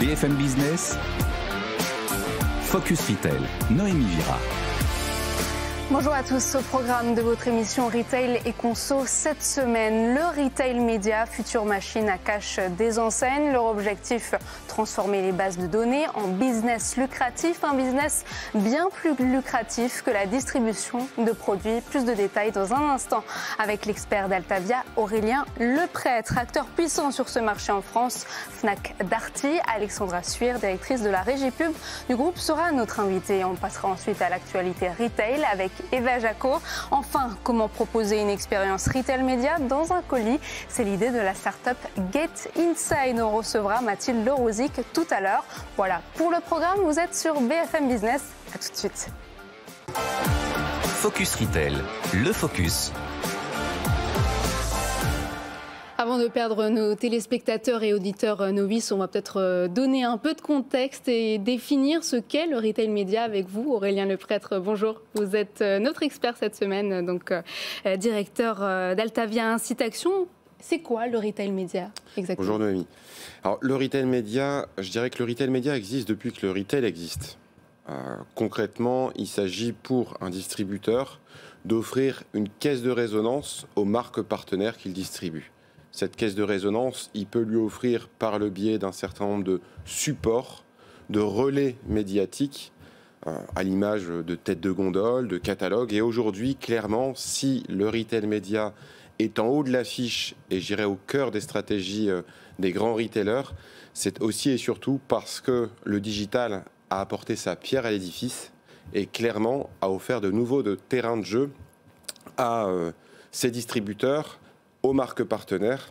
BFM Business, Focus Retail, Noémie Vira. Bonjour à tous, au programme de votre émission Retail et Conso cette semaine, le Retail Média, future machine à cash des enseignes. Leur objectif, transformer les bases de données en business lucratif, un business bien plus lucratif que la distribution de produits. Plus de détails dans un instant avec l'expert d'Altavia, Aurélien Leprêtre, acteur puissant sur ce marché en France. Fnac Darty, Alexandra Suire, directrice de la régie pub du groupe, sera notre invitée. On passera ensuite à l'actualité retail avec Eva Jaco. Enfin, comment proposer une expérience retail média dans un colis? C'est l'idée de la start-up Get Inside. On recevra Mathilde Lerosic tout à l'heure. Voilà pour le programme. Vous êtes sur BFM Business. À tout de suite. Focus Retail, le focus. Avant de perdre nos téléspectateurs et auditeurs novices, on va peut-être donner un peu de contexte et définir ce qu'est le retail média avec vous, Aurélien Leprêtre. Bonjour, vous êtes notre expert cette semaine, donc directeur d'Altavia Incite Action. C'est quoi le retail média exactement? Bonjour Noémie. Alors le retail média, je dirais que le retail média existe depuis que le retail existe. Concrètement, il s'agit pour un distributeur d'offrir une caisse de résonance aux marques partenaires qu'il distribue. Cette caisse de résonance, il peut lui offrir par le biais d'un certain nombre de supports, de relais médiatiques, à l'image de têtes de gondole, de catalogues. Et aujourd'hui, clairement, si le retail média est en haut de l'affiche et j'irai au cœur des stratégies des grands retailers, c'est aussi et surtout parce que le digital a apporté sa pierre à l'édifice et clairement a offert de nouveaux terrains de jeu à ses distributeurs, aux marques partenaires,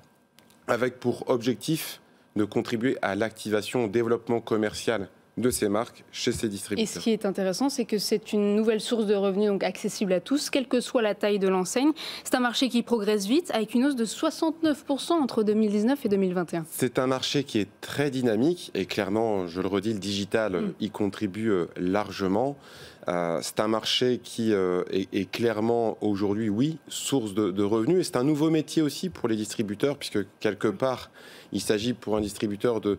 avec pour objectif de contribuer à l'activation, au développement commercial de ces marques chez ces distributeurs. Et ce qui est intéressant, c'est que c'est une nouvelle source de revenus donc accessible à tous, quelle que soit la taille de l'enseigne. C'est un marché qui progresse vite, avec une hausse de 69% entre 2019 et 2021. C'est un marché qui est très dynamique et clairement, je le redis, le digital y contribue largement. C'est un marché qui est clairement aujourd'hui, oui, source de revenus. Et c'est un nouveau métier aussi pour les distributeurs, puisque quelque part, il s'agit pour un distributeur de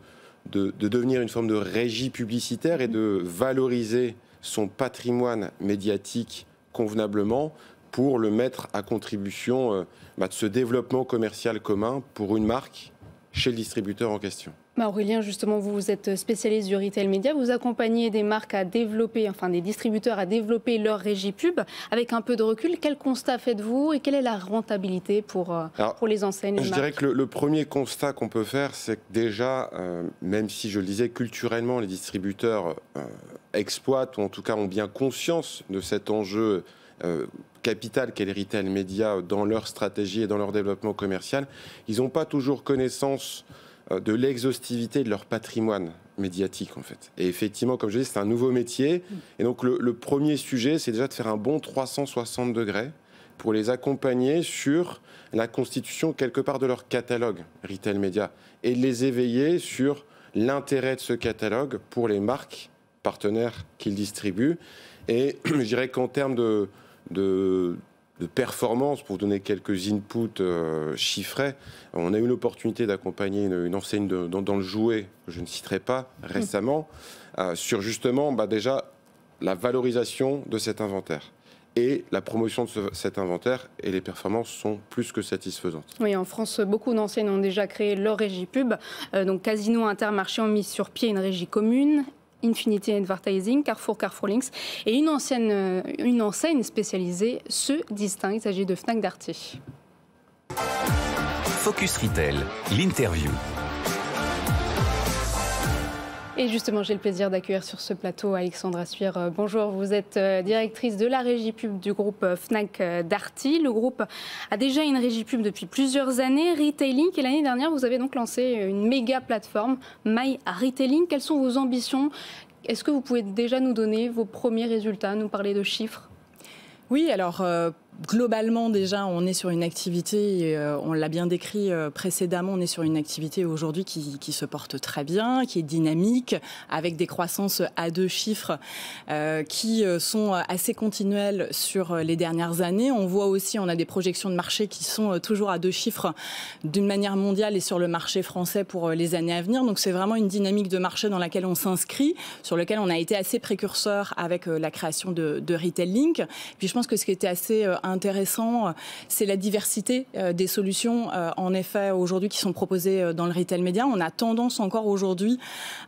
devenir une forme de régie publicitaire et de valoriser son patrimoine médiatique convenablement pour le mettre à contribution de ce développement commercial commun pour une marque chez le distributeur en question. Aurélien, justement, vous êtes spécialiste du retail média. Vous accompagnez des marques à développer, enfin des distributeurs à développer leur régie pub. Avec un peu de recul, quel constat faites-vous et quelle est la rentabilité pour les enseignes? Je dirais que le premier constat qu'on peut faire, c'est que déjà, même si je le disais culturellement, les distributeurs exploitent ou en tout cas ont bien conscience de cet enjeu capital qu'est le retail média dans leur stratégie et dans leur développement commercial, ils n'ont pas toujours connaissance de l'exhaustivité de leur patrimoine médiatique en fait. Et effectivement, comme je dis, c'est un nouveau métier. Et donc le premier sujet, c'est déjà de faire un bon 360 degrés pour les accompagner sur la constitution quelque part de leur catalogue retail média et de les éveiller sur l'intérêt de ce catalogue pour les marques partenaires qu'ils distribuent. Et je dirais qu'en termes de performance, pour donner quelques inputs chiffrés, on a eu l'opportunité d'accompagner une enseigne dans le jouet, que je ne citerai pas, récemment, sur justement déjà la valorisation de cet inventaire et la promotion de cet inventaire, et les performances sont plus que satisfaisantes. Oui, en France, beaucoup d'enseignes ont déjà créé leur régie pub. Donc Casino, Intermarché ont mis sur pied une régie commune. Infinity Advertising, Carrefour Links et une enseigne spécialisée se distingue. Il s'agit de Fnac Darty. Focus Retail, l'interview. Et justement, j'ai le plaisir d'accueillir sur ce plateau Alexandra Suire. Bonjour, vous êtes directrice de la régie pub du groupe Fnac Darty. Le groupe a déjà une régie pub depuis plusieurs années, Retailing. Et l'année dernière, vous avez donc lancé une méga plateforme, My Retailing. Quelles sont vos ambitions? Est-ce que vous pouvez déjà nous donner vos premiers résultats, nous parler de chiffres? Oui, alors Globalement, déjà, on est sur une activité, on l'a bien décrit précédemment, on est sur une activité aujourd'hui qui se porte très bien, qui est dynamique, avec des croissances à 2 chiffres qui sont assez continuelles sur les dernières années. On voit aussi, on a des projections de marché qui sont toujours à 2 chiffres d'une manière mondiale et sur le marché français pour les années à venir. Donc c'est vraiment une dynamique de marché dans laquelle on s'inscrit, sur laquelle on a été assez précurseur avec la création de Retail Link. Puis je pense que ce qui était assez intéressant, c'est la diversité des solutions, en effet, aujourd'hui, qui sont proposées dans le retail média. On a tendance encore aujourd'hui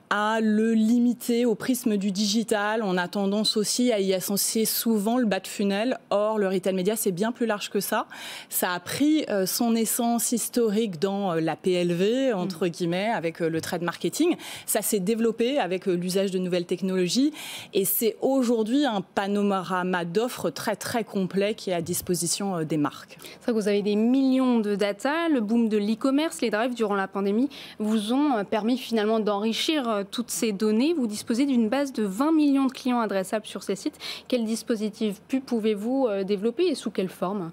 à le limiter au prisme du digital. On a tendance aussi à y associer souvent le bas de funnel. Or, le retail média, c'est bien plus large que ça. Ça a pris son essence historique dans la PLV, entre guillemets, avec le trade marketing. Ça s'est développé avec l'usage de nouvelles technologies. Et c'est aujourd'hui un panorama d'offres très, très complet qui est à disposition des marques. C'est vrai que vous avez des millions de data. Le boom de l'e-commerce, les drives durant la pandémie vous ont permis finalement d'enrichir toutes ces données. Vous disposez d'une base de 20 millions de clients adressables sur ces sites. Quel dispositif pouvez-vous développer et sous quelle forme ?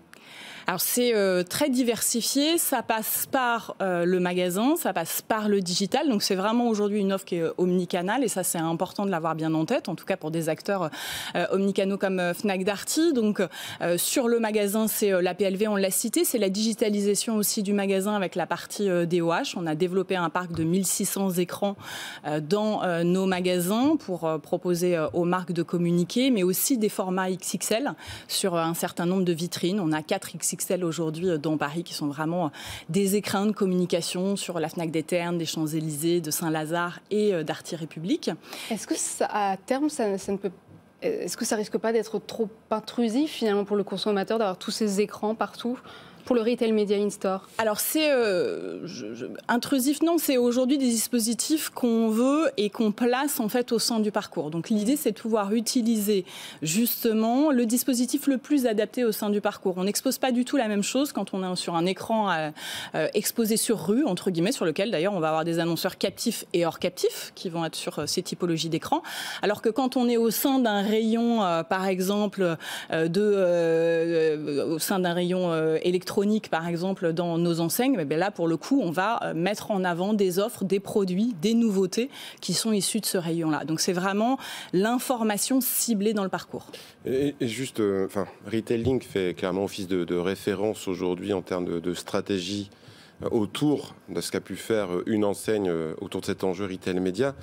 Alors c'est très diversifié, ça passe par le magasin, ça passe par le digital, donc c'est vraiment aujourd'hui une offre qui est omnicanale et ça c'est important de l'avoir bien en tête, en tout cas pour des acteurs omnicanaux comme Fnac Darty. Donc sur le magasin c'est la PLV, on l'a cité, c'est la digitalisation aussi du magasin avec la partie DOH. On a développé un parc de 1600 écrans dans nos magasins pour proposer aux marques de communiquer, mais aussi des formats XXL sur un certain nombre de vitrines. On a 4 XXL aujourd'hui dans Paris qui sont vraiment des écrins de communication sur la Fnac des Ternes, des Champs-Élysées, de Saint-Lazare et Darty République. Est-ce que à terme, est-ce que ça risque pas d'être trop intrusif finalement pour le consommateur d'avoir tous ces écrans partout ? Pour le retail media in-store? Alors c'est intrusif, non, c'est aujourd'hui des dispositifs qu'on veut et qu'on place en fait au sein du parcours. Donc l'idée c'est de pouvoir utiliser justement le dispositif le plus adapté au sein du parcours. On n'expose pas du tout la même chose quand on est sur un écran exposé sur rue, entre guillemets, sur lequel d'ailleurs on va avoir des annonceurs captifs et hors captifs qui vont être sur ces typologies d'écran. Alors que quand on est au sein d'un rayon, par exemple, au sein d'un rayon électronique, par exemple, dans nos enseignes, mais bien là, pour le coup, on va mettre en avant des offres, des produits, des nouveautés qui sont issus de ce rayon-là. Donc, c'est vraiment l'information ciblée dans le parcours. Et juste, Retail Link fait clairement office de référence aujourd'hui en termes de stratégie autour de ce qu'a pu faire une enseigne autour de cet enjeu retail média.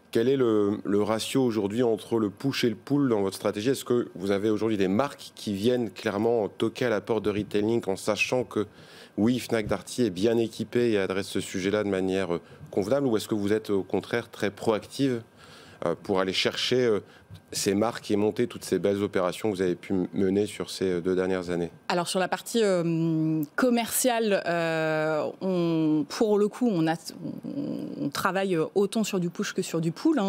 Quel est le ratio aujourd'hui entre le push et le pull dans votre stratégie? Est-ce que vous avez aujourd'hui des marques qui viennent clairement toquer à la porte de Retail Link en sachant que oui, Fnac Darty est bien équipée et adresse ce sujet-là de manière convenable, ou est-ce que vous êtes au contraire très proactive pour aller chercher ces marques et monter toutes ces belles opérations que vous avez pu mener sur ces 2 dernières années? Alors sur la partie commerciale, pour le coup, on travaille autant sur du push que sur du pull.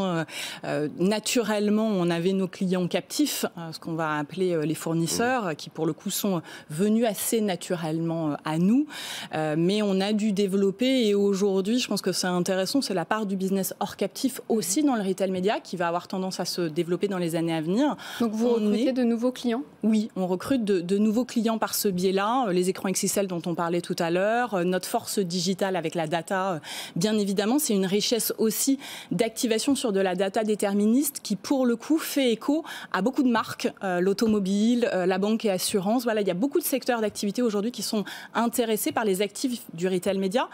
Naturellement, on avait nos clients captifs, ce qu'on va appeler les fournisseurs, qui pour le coup sont venus assez naturellement à nous. Mais on a dû développer, et aujourd'hui, je pense que c'est intéressant, c'est la part du business hors captif aussi dans le retail média qui va avoir tendance à se développer dans les années à venir. Donc vous recrutez de nouveaux clients? Oui, on recrute de nouveaux clients par ce biais-là. Les écrans XXL dont on parlait tout à l'heure, notre force digitale avec la data, bien évidemment, c'est une richesse aussi d'activation sur de la data déterministe qui, pour le coup, fait écho à beaucoup de marques, l'automobile, la banque et assurance. Voilà, il y a beaucoup de secteurs d'activité aujourd'hui qui sont intéressés par les actifs du retail média.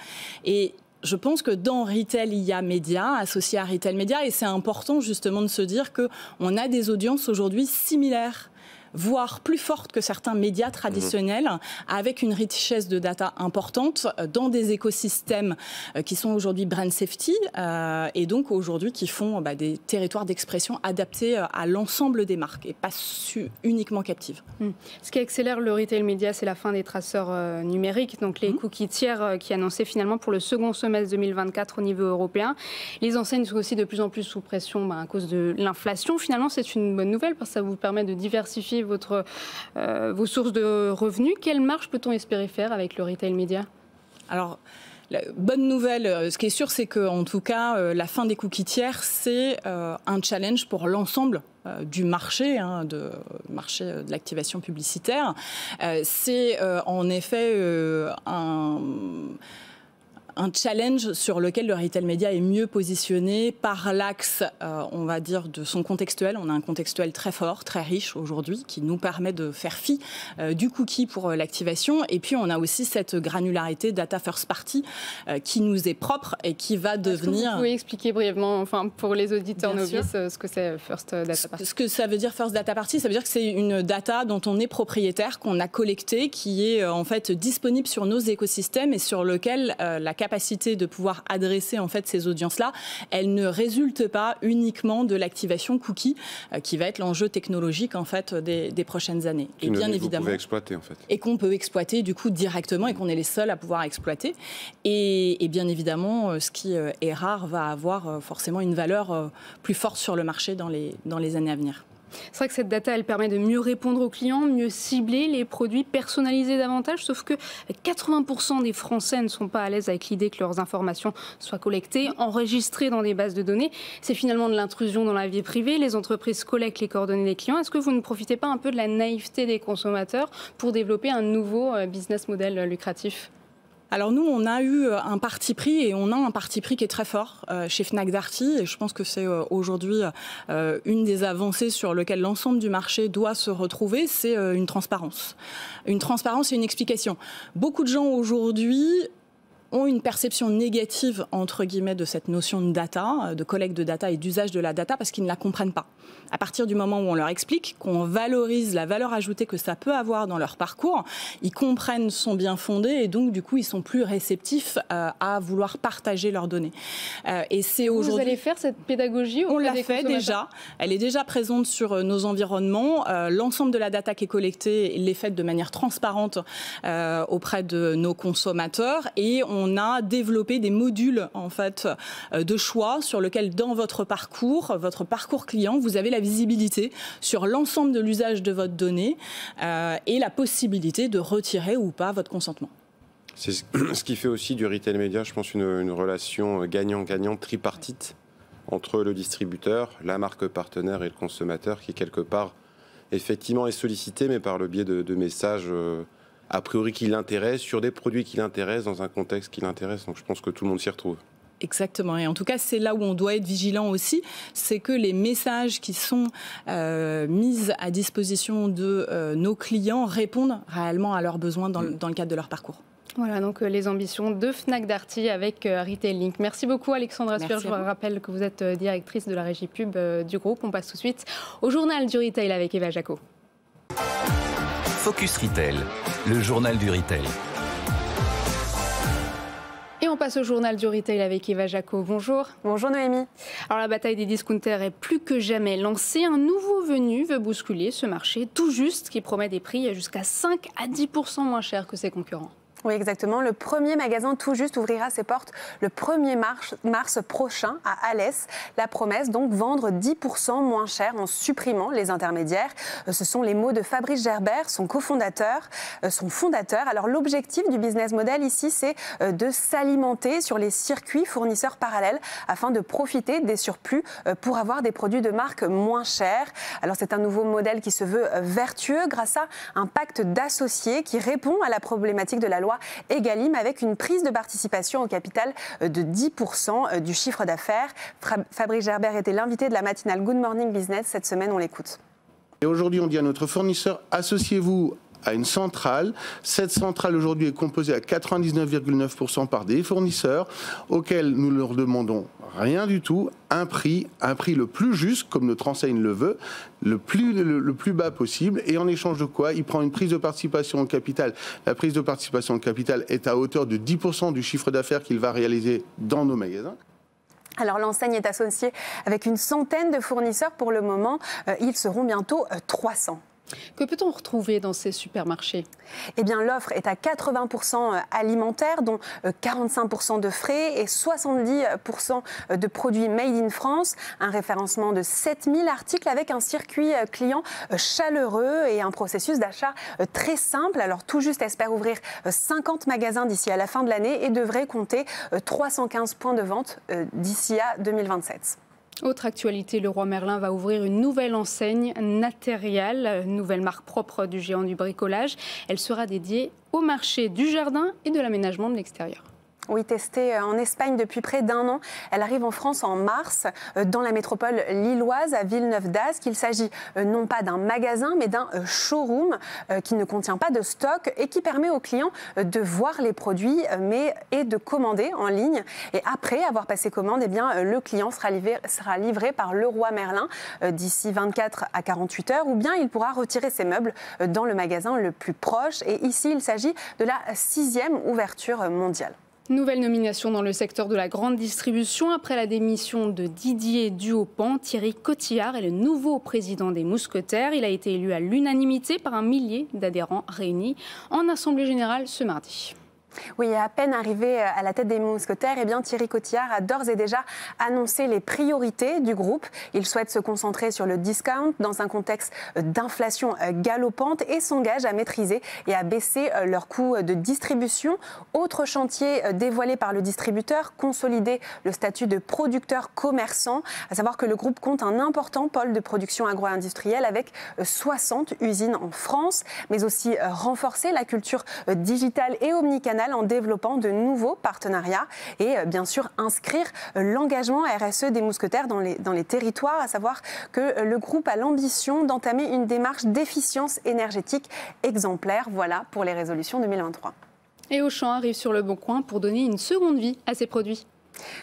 Et je pense que dans Retail, il y a média, associé à Retail Média, et c'est important justement de se dire qu'on a des audiences aujourd'hui similaires, voire plus forte que certains médias traditionnels, avec une richesse de data importante dans des écosystèmes qui sont aujourd'hui brand safety et donc aujourd'hui qui font des territoires d'expression adaptés à l'ensemble des marques et pas uniquement captives. Ce qui accélère le retail média, c'est la fin des traceurs numériques, donc les cookies tiers qui annonçaient finalement pour le second semestre 2024 au niveau européen. Les enseignes sont aussi de plus en plus sous pression à cause de l'inflation. Finalement, c'est une bonne nouvelle parce que ça vous permet de diversifier vos sources de revenus. Quelle marge peut-on espérer faire avec le retail média? Alors, Bonne nouvelle, ce qui est sûr, c'est qu'en tout cas, la fin des cookies tiers, c'est un challenge pour l'ensemble du marché, de l'activation publicitaire. C'est en effet un challenge sur lequel le retail média est mieux positionné par l'axe, on va dire, de son contextuel. On a un contextuel très fort, très riche aujourd'hui, qui nous permet de faire fi du cookie pour l'activation. Et puis, on a aussi cette granularité data first party qui nous est propre et qui va devenir... Vous pouvez expliquer brièvement, enfin, pour les auditeurs novices, ce que c'est first data party? Ce que ça veut dire first data party, ça veut dire que c'est une data dont on est propriétaire, qu'on a collectée, qui est en fait disponible sur nos écosystèmes et sur lequel la capacité de pouvoir adresser en fait ces audiences-là, elle ne résulte pas uniquement de l'activation cookie, qui va être l'enjeu technologique en fait des prochaines années. Et bien évidemment, vous pouvez exploiter en fait. Et qu'on peut exploiter du coup directement et qu'on est les seuls à pouvoir exploiter. Et bien évidemment, ce qui est rare va avoir forcément une valeur plus forte sur le marché dans les années à venir. C'est vrai que cette data, elle permet de mieux répondre aux clients, mieux cibler les produits, personnaliser davantage, sauf que 80% des Français ne sont pas à l'aise avec l'idée que leurs informations soient collectées, enregistrées dans des bases de données. C'est finalement de l'intrusion dans la vie privée. Les entreprises collectent les coordonnées des clients. Est-ce que vous ne profitez pas un peu de la naïveté des consommateurs pour développer un nouveau business model lucratif ? Alors nous, on a eu un parti pris et on a un parti pri qui est très fort chez Fnac Darty et je pense que c'est aujourd'hui une des avancées sur lesquelles l'ensemble du marché doit se retrouver, c'est une transparence. Une transparence et une explication. Beaucoup de gens aujourd'hui ont une perception négative, entre guillemets, de cette notion de data, de collecte de data et d'usage de la data parce qu'ils ne la comprennent pas. À partir du moment où on leur explique, qu'on valorise la valeur ajoutée que ça peut avoir dans leur parcours, ils comprennent son bien fondé et donc, du coup, ils sont plus réceptifs à vouloir partager leurs données. Et c'est aujourd'hui... Vous allez faire cette pédagogie On l'a fait déjà. Elle est déjà présente sur nos environnements. L'ensemble de la data qui est collectée l'est faite de manière transparente auprès de nos consommateurs et on a développé des modules en fait de choix sur lequel dans votre parcours client, vous avez la visibilité sur l'ensemble de l'usage de votre donnée et la possibilité de retirer ou pas votre consentement. C'est ce qui fait aussi du retail média, je pense, une relation gagnant-gagnant tripartite entre le distributeur, la marque partenaire et le consommateur qui, quelque part, effectivement est sollicité, mais par le biais de messages a priori qui l'intéressent, sur des produits qui l'intéressent, dans un contexte qui l'intéresse. Donc je pense que tout le monde s'y retrouve. Exactement. Et en tout cas, c'est là où on doit être vigilant aussi, c'est que les messages qui sont mis à disposition de nos clients répondent réellement à leurs besoins dans le cadre de leur parcours. Voilà donc les ambitions de Fnac Darty avec Retail Link. Merci beaucoup Alexandra Sueur. Je vous rappelle que vous êtes directrice de la régie pub du groupe. On passe tout de suite au journal du retail avec Eva Jaco. Focus Retail, le journal du retail. Et on passe au journal du retail avec Eva Jaco. Bonjour. Bonjour Noémie. Alors la bataille des discounters est plus que jamais lancée. Un nouveau venu veut bousculer ce marché tout juste qui promet des prix jusqu'à 5 à 10% moins chers que ses concurrents. Oui, exactement. Le premier magasin tout juste ouvrira ses portes le 1er mars prochain à Alès. La promesse, donc, vendre 10% moins cher en supprimant les intermédiaires. Ce sont les mots de Fabrice Gerbert, son cofondateur, son fondateur. Alors, l'objectif du business model ici, c'est de s'alimenter sur les circuits fournisseurs parallèles afin de profiter des surplus pour avoir des produits de marque moins chers. Alors, c'est un nouveau modèle qui se veut vertueux grâce à un pacte d'associés qui répond à la problématique de la loi Egalim avec une prise de participation au capital de 10% du chiffre d'affaires. Fabrice Gerbert était l'invité de la matinale Good Morning Business. Cette semaine, on l'écoute. Et aujourd'hui, on dit à notre fournisseur, associez-vous à une centrale. Cette centrale aujourd'hui est composée à 99,9% par des fournisseurs auxquels nous leur demandons rien du tout, un prix le plus juste, comme notre enseigne le veut, le plus bas possible. Et en échange de quoi, il prend une prise de participation au capital. La prise de participation au capital est à hauteur de 10% du chiffre d'affaires qu'il va réaliser dans nos magasins. Alors l'enseigne est associée avec une centaine de fournisseurs pour le moment. Ils seront bientôt 300. Que peut-on retrouver dans ces supermarchés? Eh bien, l'offre est à 80% alimentaire, dont 45% de frais et 70% de produits made in France. Un référencement de 7000 articles avec un circuit client chaleureux et un processus d'achat très simple. Alors, tout juste espère ouvrir 50 magasins d'ici à la fin de l'année et devrait compter 315 points de vente d'ici à 2027. Autre actualité, Leroy Merlin va ouvrir une nouvelle enseigne Natérial, une nouvelle marque propre du géant du bricolage. Elle sera dédiée au marché du jardin et de l'aménagement de l'extérieur. Oui, testée en Espagne depuis près d'1 an. Elle arrive en France en mars, dans la métropole lilloise, à Villeneuve-d'Ascq. Il s'agit non pas d'un magasin, mais d'un showroom qui ne contient pas de stock et qui permet aux clients de voir les produits et de commander en ligne. Et après avoir passé commande, eh bien, le client sera livré par Leroy Merlin d'ici 24 à 48 heures, ou bien il pourra retirer ses meubles dans le magasin le plus proche. Et ici, il s'agit de la 6e ouverture mondiale. Nouvelle nomination dans le secteur de la grande distribution. Après la démission de Didier Duhaupan, Thierry Cotillard est le nouveau président des Mousquetaires. Il a été élu à l'unanimité par un millier d'adhérents réunis en Assemblée générale ce mardi. Oui, à peine arrivé à la tête des Mousquetaires, eh bien, Thierry Cotillard a d'ores et déjà annoncé les priorités du groupe. Il souhaite se concentrer sur le discount dans un contexte d'inflation galopante et s'engage à maîtriser et à baisser leurs coûts de distribution. Autre chantier dévoilé par le distributeur, consolider le statut de producteur commerçant, à savoir que le groupe compte un important pôle de production agro-industrielle avec 60 usines en France, mais aussi renforcer la culture digitale et omnicanale en développant de nouveaux partenariats et bien sûr inscrire l'engagement RSE des Mousquetaires dans les territoires, à savoir que le groupe a l'ambition d'entamer une démarche d'efficience énergétique exemplaire. Voilà pour les résolutions 2023. Et Auchan arrive sur le bon coin pour donner une seconde vie à ses produits.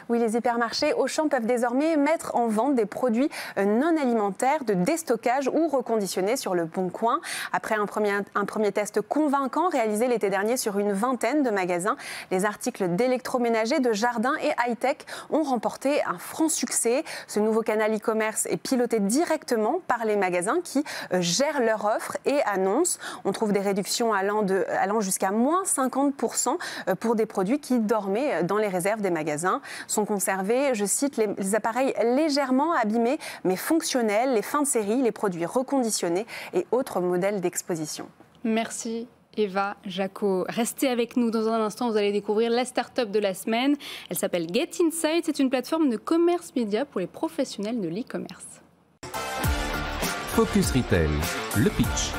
Oui, les hypermarchés Auchan peuvent désormais mettre en vente des produits non alimentaires de déstockage ou reconditionnés sur le Bon Coin. Après un premier test convaincant réalisé l'été dernier sur une vingtaine de magasins, les articles d'électroménager, de jardin et high-tech ont remporté un franc succès. Ce nouveau canal e-commerce est piloté directement par les magasins qui gèrent leur offre et annoncent. On trouve des réductions allant jusqu'à moins 50% pour des produits qui dormaient dans les réserves des magasins. Sont conservés, je cite, les appareils légèrement abîmés mais fonctionnels, les fins de série, les produits reconditionnés et autres modèles d'exposition. Merci Eva Jacot. Restez avec nous dans un instant, vous allez découvrir la start-up de la semaine. Elle s'appelle Get Inside, c'est une plateforme de commerce média pour les professionnels de l'e-commerce. Focus Retail, le pitch.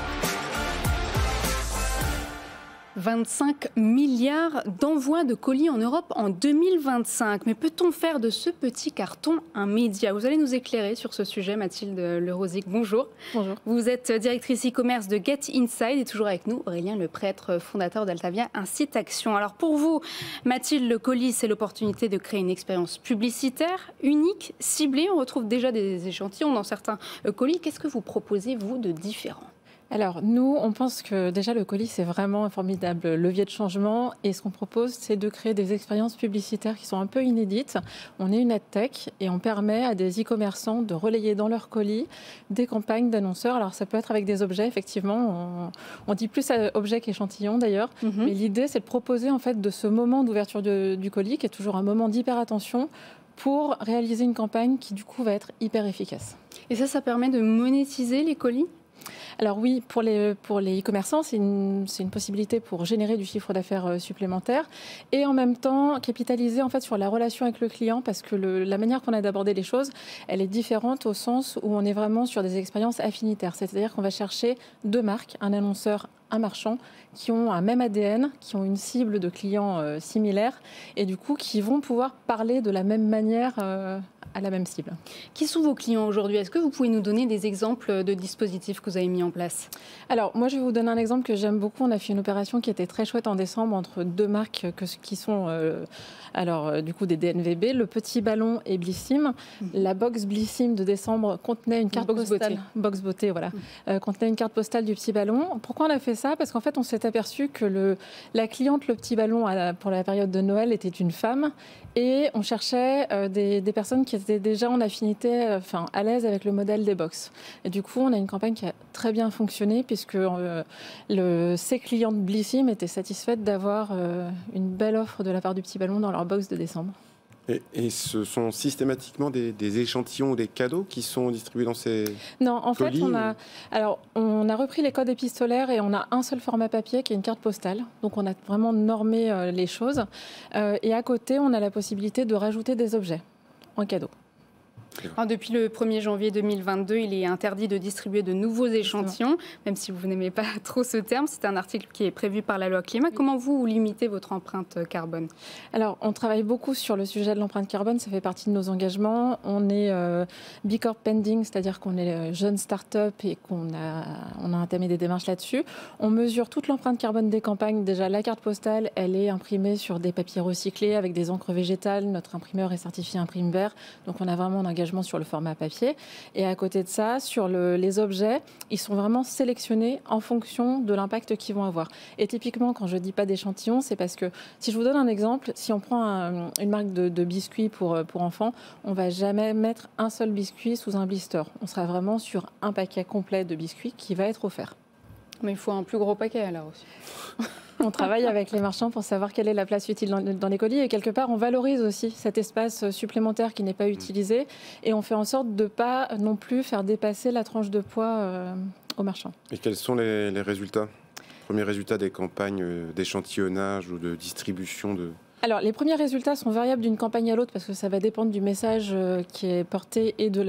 25 milliards d'envois de colis en Europe en 2025. Mais peut-on faire de ce petit carton un média? Vous allez nous éclairer sur ce sujet, Mathilde Lerosic. Bonjour. Bonjour. Vous êtes directrice e-commerce de Get Inside et toujours avec nous, Aurélien Leprêtre, fondateur d'Altavia Incite Action. Alors pour vous, Mathilde, le colis, c'est l'opportunité de créer une expérience publicitaire unique, ciblée. On retrouve déjà des échantillons dans certains colis. Qu'est-ce que vous proposez, vous, de différent? Alors, nous, on pense que déjà le colis, c'est vraiment un formidable levier de changement. Et ce qu'on propose, c'est de créer des expériences publicitaires qui sont un peu inédites. On est une adtech et on permet à des e-commerçants de relayer dans leur colis des campagnes d'annonceurs. Alors, ça peut être avec des objets, effectivement. On dit plus objet qu'échantillon, d'ailleurs. Mais l'idée, c'est de proposer, en fait, de ce moment d'ouverture du colis, qui est toujours un moment d'hyper-attention, pour réaliser une campagne qui, du coup, va être hyper efficace. Et ça permet de monétiser les colis ? Alors oui, pour les e-commerçants, c'est une possibilité pour générer du chiffre d'affaires supplémentaire et en même temps capitaliser en fait sur la relation avec le client, parce que la manière qu'on a d'aborder les choses, elle est différente au sens où on est vraiment sur des expériences affinitaires. C'est-à-dire qu'on va chercher deux marques, un annonceur, un marchand, qui ont un même ADN, qui ont une cible de clients similaire et du coup qui vont pouvoir parler de la même manière à la même cible. Qui sont vos clients aujourd'hui? Est-ce que vous pouvez nous donner des exemples de dispositifs que vous avez mis en place? Alors, moi, je vais vous donner un exemple que j'aime beaucoup. On a fait une opération qui était très chouette en décembre entre deux marques qui sont du coup des DNVB, le Petit Ballon et Blissim. La box Blissim de décembre contenait une carte postale. Box Beauté, voilà. Contenait une carte postale du Petit Ballon. Pourquoi on a fait ça parce qu'en fait, on s'est aperçu que la cliente Le Petit Ballon pour la période de Noël était une femme et on cherchait des personnes qui étaient déjà en affinité, à l'aise avec le modèle des box. Et du coup, on a une campagne qui a très bien fonctionné puisque ces clientes Blissim étaient satisfaites d'avoir une belle offre de la part du Petit Ballon dans leur box de décembre. Et ce sont systématiquement des échantillons ou des cadeaux qui sont distribués dans ces Non, en colis, fait, on a repris les codes épistolaires et on a un seul format papier qui est une carte postale. Donc, on a vraiment normé les choses. Et à côté, on a la possibilité de rajouter des objets en cadeau. Alors, depuis le 1er janvier 2022, il est interdit de distribuer de nouveaux échantillons, même si vous n'aimez pas trop ce terme. C'est un article qui est prévu par la loi climat. Comment vous limitez votre empreinte carbone ? Alors, on travaille beaucoup sur le sujet de l'empreinte carbone. Ça fait partie de nos engagements. On est B Corp pending, c'est-à-dire qu'on est jeune start-up et on a entamé des démarches là-dessus. On mesure toute l'empreinte carbone des campagnes. Déjà, la carte postale, elle est imprimée sur des papiers recyclés avec des encres végétales. Notre imprimeur est certifié Imprime Vert. Donc, on a vraiment un engagement sur le format papier. Et à côté de ça, sur les objets, ils sont vraiment sélectionnés en fonction de l'impact qu'ils vont avoir. Et typiquement, quand je dis pas d'échantillon, c'est parce que, si je vous donne un exemple, si on prend une marque de biscuits pour enfants, on va jamais mettre un seul biscuit sous un blister. On sera vraiment sur un paquet complet de biscuits qui va être offert. Mais il faut un plus gros paquet alors aussi. On travaille avec les marchands pour savoir quelle est la place utile dans les colis et quelque part on valorise aussi cet espace supplémentaire qui n'est pas utilisé et on fait en sorte de ne pas non plus faire dépasser la tranche de poids aux marchands. Et quels sont les résultats ? Premiers résultats des campagnes d'échantillonnage ou de distribution de... Alors, les premiers résultats sont variables d'une campagne à l'autre parce que ça va dépendre du message qui est porté et de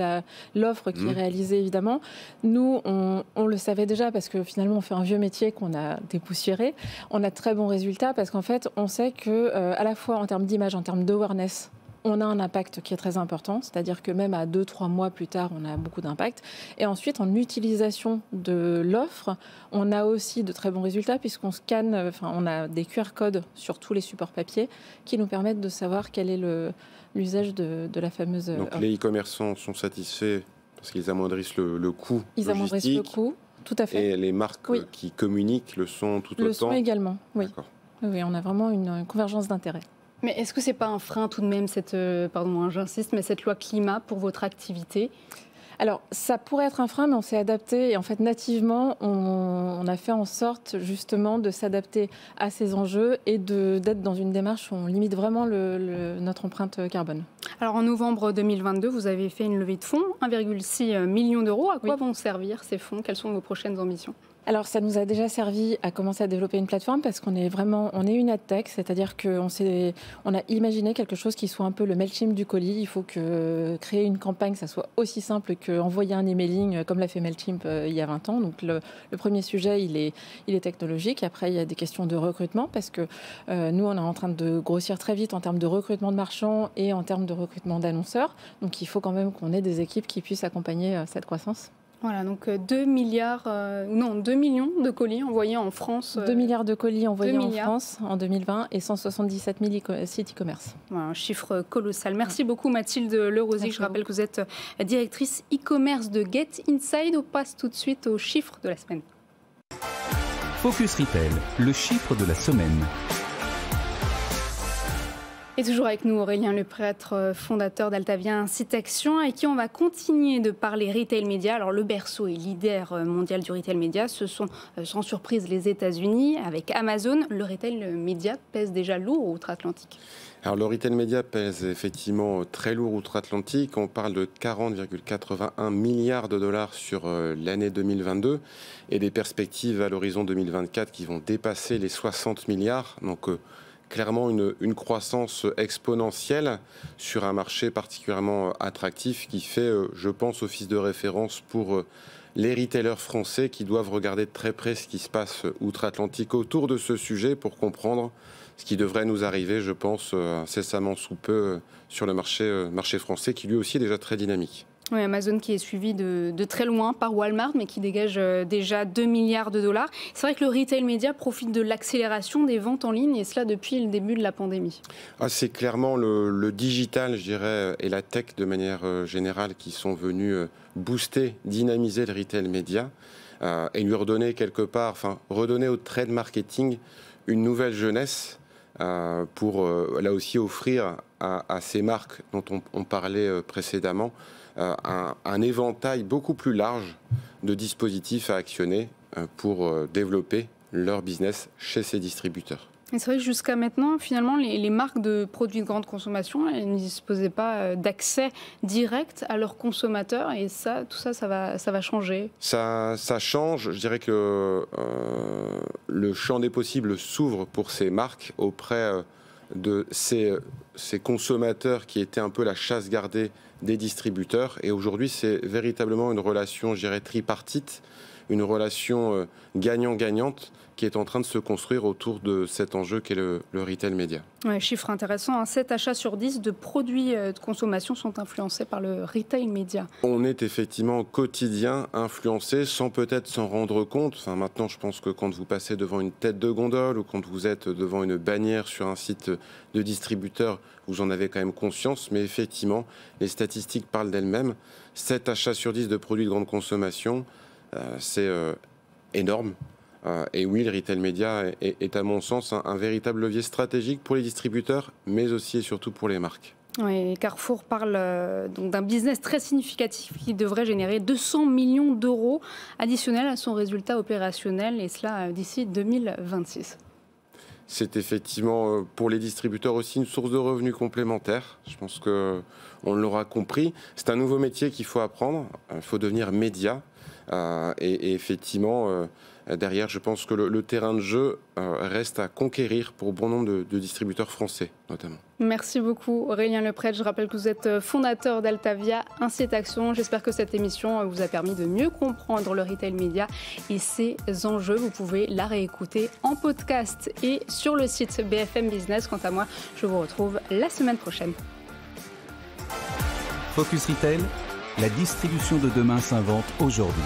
l'offre qui est réalisée, évidemment. Nous, on le savait déjà parce que finalement, on fait un vieux métier qu'on a dépoussiéré. On a de très bons résultats parce qu'en fait, on sait que à la fois en termes d'image, en termes d'awareness, on a un impact qui est très important, c'est-à-dire que même à 2-3 mois plus tard, on a beaucoup d'impact. Et ensuite, en utilisation de l'offre, on a aussi de très bons résultats puisqu'on scanne, on a des QR codes sur tous les supports papier qui nous permettent de savoir quel est l'usage de la fameuse Donc offre. Les e-commerçants sont satisfaits parce qu'ils amoindrissent le coût Ils amoindrissent le coût, tout à fait. Et les marques qui communiquent le sont tout autant. Le sont également, oui. D'accord. Oui, on a vraiment une convergence d'intérêts. Mais est-ce que ce n'est pas un frein tout de même, j'insiste, mais cette loi climat pour votre activité ? Alors, ça pourrait être un frein, mais on s'est adapté. Et en fait, nativement, on a fait en sorte, justement, de s'adapter à ces enjeux et d'être dans une démarche où on limite vraiment notre empreinte carbone. Alors, en novembre 2022, vous avez fait une levée de fonds, 1,6 million d'euros. À quoi vont servir ces fonds ? Quelles sont vos prochaines ambitions ? Alors, ça nous a déjà servi à commencer à développer une plateforme parce qu'on est une adtech, c'est-à-dire qu'on a imaginé quelque chose qui soit un peu le Mailchimp du colis. Il faut que créer une campagne, ça soit aussi simple qu'envoyer un emailing comme l'a fait Mailchimp il y a 20 ans. Donc, le premier sujet, il est technologique. Après, il y a des questions de recrutement parce que nous, on est en train de grossir très vite en termes de recrutement de marchands et en termes de recrutement d'annonceurs. Donc, il faut quand même qu'on ait des équipes qui puissent accompagner cette croissance. Voilà, donc 2 millions de colis envoyés en France. 2 milliards de colis envoyés en France en 2020 et 177 000 sites e-commerce. Voilà, un chiffre colossal. Merci beaucoup Mathilde Lerosic. Je rappelle que vous êtes directrice e-commerce de Get Inside. On passe tout de suite aux chiffres de la semaine. Focus Retail, le chiffre de la semaine. Et toujours avec nous Aurélien Leprêtre, fondateur d'Altavia, un site action avec qui on va continuer de parler retail média. Alors le berceau et leader mondial du retail média, ce sont sans surprise les États-Unis avec Amazon. Le retail média pèse déjà lourd outre-Atlantique. Alors le retail média pèse effectivement très lourd outre-Atlantique. On parle de 40,81 milliards de dollars sur l'année 2022 et des perspectives à l'horizon 2024 qui vont dépasser les 60 milliards. Donc clairement une croissance exponentielle sur un marché particulièrement attractif qui fait, je pense, office de référence pour les retailers français qui doivent regarder de très près ce qui se passe outre-Atlantique autour de ce sujet pour comprendre ce qui devrait nous arriver, je pense, incessamment sous peu sur le marché français qui lui aussi est déjà très dynamique. Oui, Amazon qui est suivi de très loin par Walmart, mais qui dégage déjà 2 milliards de dollars. C'est vrai que le retail média profite de l'accélération des ventes en ligne, et cela depuis le début de la pandémie. C'est clairement le digital, je dirais, et la tech de manière générale qui sont venus booster, dynamiser le retail média. et lui redonner quelque part, redonner au trade marketing une nouvelle jeunesse pour là aussi offrir à ces marques dont on parlait précédemment un éventail beaucoup plus large de dispositifs à actionner pour développer leur business chez ces distributeurs. Et c'est vrai que jusqu'à maintenant, finalement, les marques de produits de grande consommation, elles ne disposaient pas d'accès direct à leurs consommateurs. Et tout ça, ça va changer. Ça change. Je dirais que le champ des possibles s'ouvre pour ces marques auprès de ces consommateurs qui étaient un peu la chasse gardée des distributeurs. Et aujourd'hui, c'est véritablement une relation, je dirais, tripartite, une relation gagnant-gagnante qui est en train de se construire autour de cet enjeu qu'est le retail média. Ouais, chiffre intéressant, 7 achats sur 10 de produits de consommation sont influencés par le retail média. On est effectivement au quotidien influencé sans peut-être s'en rendre compte. Maintenant, je pense que quand vous passez devant une tête de gondole ou quand vous êtes devant une bannière sur un site de distributeur, vous en avez quand même conscience. Mais effectivement, les statistiques parlent d'elles-mêmes. 7 achats sur 10 de produits de grande consommation, c'est énorme. Et oui, le retail média est à mon sens un véritable levier stratégique pour les distributeurs, mais aussi et surtout pour les marques. Oui, Carrefour parle donc d'un business très significatif qui devrait générer 200 millions d'euros additionnels à son résultat opérationnel, et cela d'ici 2026. C'est effectivement pour les distributeurs aussi une source de revenus complémentaire. Je pense qu'on l'aura compris. C'est un nouveau métier qu'il faut apprendre. Il faut devenir média. Et effectivement, derrière, je pense que le terrain de jeu reste à conquérir pour bon nombre de distributeurs français, notamment. Merci beaucoup, Aurélien Lepret. Je rappelle que vous êtes fondateur d'Altavia, un site Action. J'espère que cette émission vous a permis de mieux comprendre le retail média et ses enjeux. Vous pouvez la réécouter en podcast et sur le site BFM Business. Quant à moi, je vous retrouve la semaine prochaine. Focus Retail, la distribution de demain s'invente aujourd'hui.